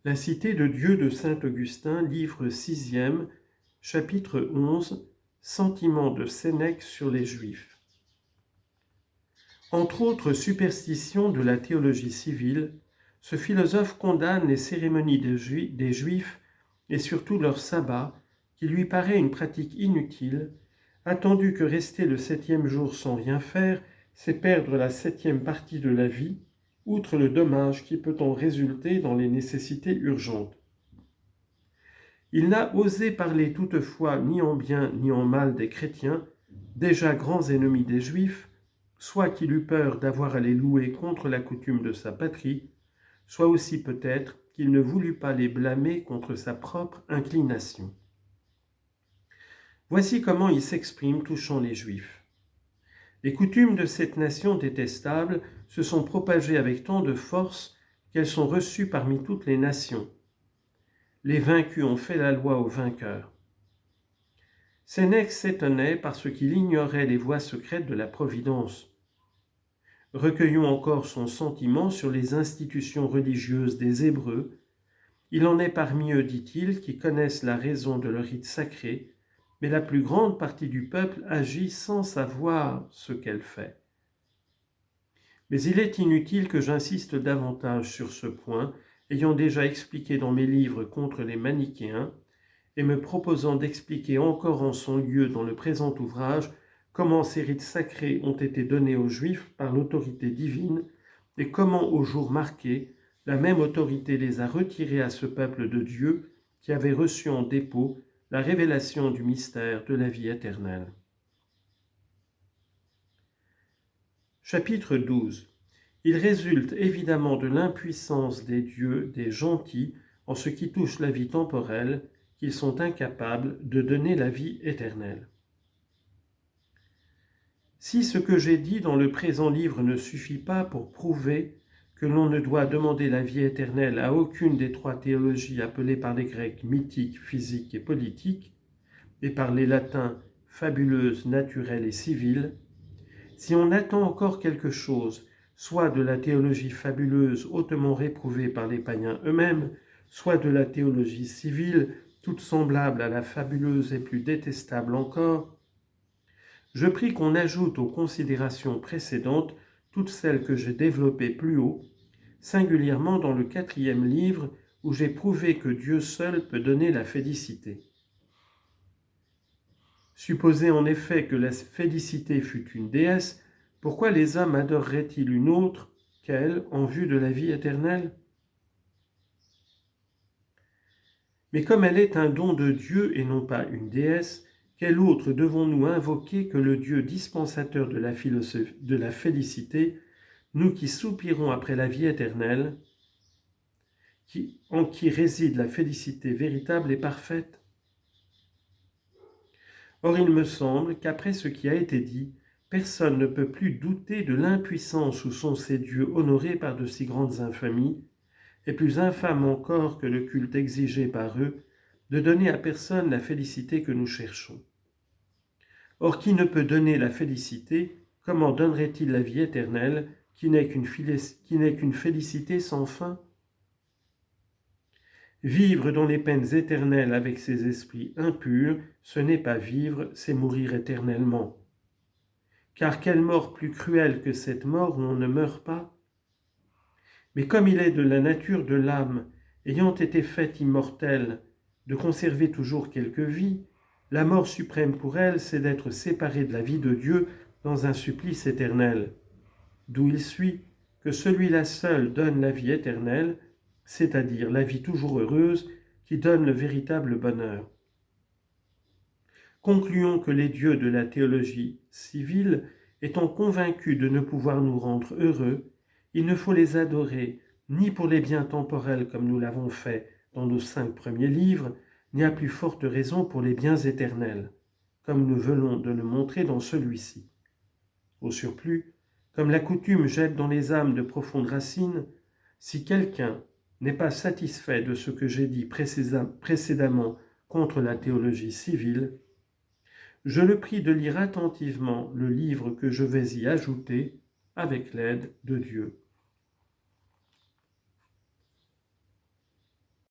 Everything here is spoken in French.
La Cité de Dieu de saint Augustin, livre 6e, chapitre 11, Sentiment de Sénèque sur les Juifs. Entre autres superstitions de la théologie civile, ce philosophe condamne les cérémonies des Juifs et surtout leur sabbat, qui lui paraît une pratique inutile, attendu que rester le 7e jour sans rien faire, c'est perdre la 7e partie de la vie, outre le dommage qui peut en résulter dans les nécessités urgentes. Il n'a osé parler toutefois ni en bien ni en mal des chrétiens, déjà grands ennemis des Juifs, soit qu'il eut peur d'avoir à les louer contre la coutume de sa patrie, soit aussi peut-être qu'il ne voulut pas les blâmer contre sa propre inclination. Voici comment il s'exprime touchant les Juifs. Les coutumes de cette nation détestable se sont propagées avec tant de force qu'elles sont reçues parmi toutes les nations. Les vaincus ont fait la loi aux vainqueurs. Sénèque s'étonnait parce qu'il ignorait les voies secrètes de la Providence. Recueillons encore son sentiment sur les institutions religieuses des Hébreux. Il en est parmi eux, dit-il, qui connaissent la raison de leur rite sacré, mais la plus grande partie du peuple agit sans savoir ce qu'elle fait. Mais il est inutile que j'insiste davantage sur ce point, ayant déjà expliqué dans mes livres contre les manichéens, et me proposant d'expliquer encore en son lieu dans le présent ouvrage comment ces rites sacrés ont été donnés aux Juifs par l'autorité divine et comment au jour marqué, la même autorité les a retirés à ce peuple de Dieu qui avait reçu en dépôt la révélation du mystère de la vie éternelle. Chapitre 12. Il résulte évidemment de l'impuissance des dieux, des gentils, en ce qui touche la vie temporelle, qu'ils sont incapables de donner la vie éternelle. Si ce que j'ai dit dans le présent livre ne suffit pas pour prouver que l'on ne doit demander la vie éternelle à aucune des trois théologies appelées par les Grecs mythiques, physiques et politiques, et par les latins fabuleuse, naturelle et civile, si on attend encore quelque chose, soit de la théologie fabuleuse hautement réprouvée par les païens eux-mêmes, soit de la théologie civile, toute semblable à la fabuleuse et plus détestable encore, je prie qu'on ajoute aux considérations précédentes toutes celles que j'ai développées plus haut, singulièrement dans le 4e livre où j'ai prouvé que Dieu seul peut donner la félicité. Supposez en effet que la félicité fût une déesse, pourquoi les hommes adoreraient-ils une autre qu'elle en vue de la vie éternelle ? Mais comme elle est un don de Dieu et non pas une déesse, quel autre devons-nous invoquer que le Dieu dispensateur de la félicité, nous qui soupirons après la vie éternelle, en qui réside la félicité véritable et parfaite ? Or il me semble qu'après ce qui a été dit, personne ne peut plus douter de l'impuissance où sont ces dieux honorés par de si grandes infamies, et plus infâme encore que le culte exigé par eux, de donner à personne la félicité que nous cherchons. Or, qui ne peut donner la félicité, comment donnerait-il la vie éternelle, qui n'est qu'une félicité sans fin ? Vivre dans les peines éternelles avec ces esprits impurs, ce n'est pas vivre, c'est mourir éternellement. Car quelle mort plus cruelle que cette mort où on ne meurt pas ? Mais comme il est de la nature de l'âme, ayant été faite immortelle, de conserver toujours quelque vie, la mort suprême pour elle, c'est d'être séparée de la vie de Dieu dans un supplice éternel. D'où il suit que celui-là seul donne la vie éternelle, c'est-à-dire la vie toujours heureuse qui donne le véritable bonheur. Concluons que les dieux de la théologie civile, étant convaincus de ne pouvoir nous rendre heureux, il ne faut les adorer ni pour les biens temporels comme nous l'avons fait dans nos 5 premiers livres, ni à plus forte raison pour les biens éternels, comme nous venons de le montrer dans celui-ci. Au surplus, comme la coutume jette dans les âmes de profondes racines, si quelqu'un n'est pas satisfait de ce que j'ai dit précédemment contre la théologie civile, je le prie de lire attentivement le livre que je vais y ajouter avec l'aide de Dieu.